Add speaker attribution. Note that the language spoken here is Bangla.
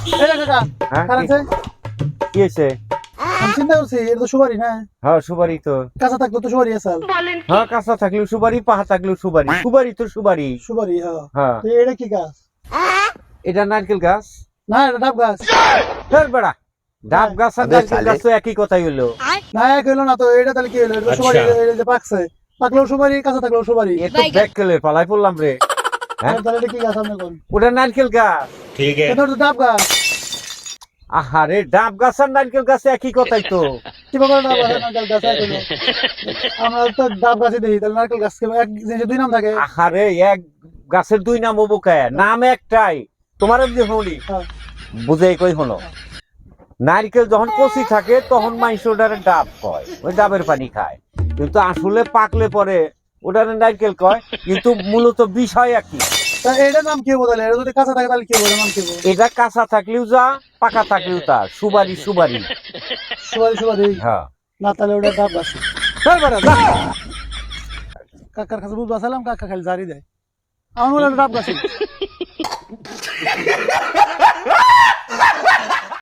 Speaker 1: এই রে কাকা
Speaker 2: হ্যাঁ
Speaker 1: কার আছে?
Speaker 2: কি হয়েছে?
Speaker 1: আমি চিন্তা করছি এটা তো সুপারি না,
Speaker 2: হ্যাঁ সুপারি তো।
Speaker 1: কাঁচা থাকলে তো সুপারি আছে।
Speaker 2: হ্যাঁ কাঁচা থাকলেও সুপারি, পাহা থাকলেও সুপারি, সুপারি তো সুপারি।
Speaker 1: সুপারি হ্যাঁ।
Speaker 2: হ্যাঁ
Speaker 1: তো এটা কি গাছ?
Speaker 2: এটা নারকেল গাছ।
Speaker 1: না এটা ডাব গাছ।
Speaker 2: ধর বেড়া, ডাব গাছ আর নারকেল গাছ তো একই কথাই হলো।
Speaker 1: না এক হইলো না তো, এটা তাহলে কি হইলো? এটা তো সুপারি, এটা যে পাকছে, পাকলেও সুপারি, কাঁচা থাকলেও সুপারি।
Speaker 2: এ তো ব্যাককেলের পালাই পড়লাম রে। হ্যাঁ
Speaker 1: তাহলে এটা কি গাছ আপনি কোন?
Speaker 2: ওটা নারকেল গাছ।
Speaker 1: এটা তো ডাব গাছ।
Speaker 2: আহারে ডাব গাছ আর নারকেল গাছ একই কথাই তো।
Speaker 1: কি ব্যাপার ডাব গাছ আর নারকেল গাছ এক হইলো? আমরা তো ডাব গাছই দেখি, তাহলে নারকেল গাছ কি এক জিনিসের দুই নাম থাকে?
Speaker 2: আহারে এক গাছের দুই নাম হবো কে? নাম একটাই। তোমার যে হলি
Speaker 1: হ্যাঁ।
Speaker 2: বুঝে কই হলো, নারকেল যখন কচি থাকে তখন মানুষ ওটারে ডাব কয়, ওই ডাবের পানি খায়। কিন্তু আসলে পাকলে পরে ওটারে নারকেল কয়, কিন্তু মূলত বিষয় একই।
Speaker 1: তা এটার নাম কি হবো তাহলে? এটা যদি কাঁচা থাকে তাহলে কি হবো? এটার নাম কি হবো?
Speaker 2: এটা কাঁচা থাকলেও যা, পাকা থাকলেও তা, সুবারি সুবারি।
Speaker 1: সুপারি সুপারি
Speaker 2: হ্যাঁ
Speaker 1: না, তাহলে ওটা ডাব গাছ।
Speaker 2: ধর বেটা, যা।
Speaker 1: কাকার কাছে বুঝতে আসলাম, কাকা খালি জারি দেয়। আমার মনে হয় ডাব গাছ।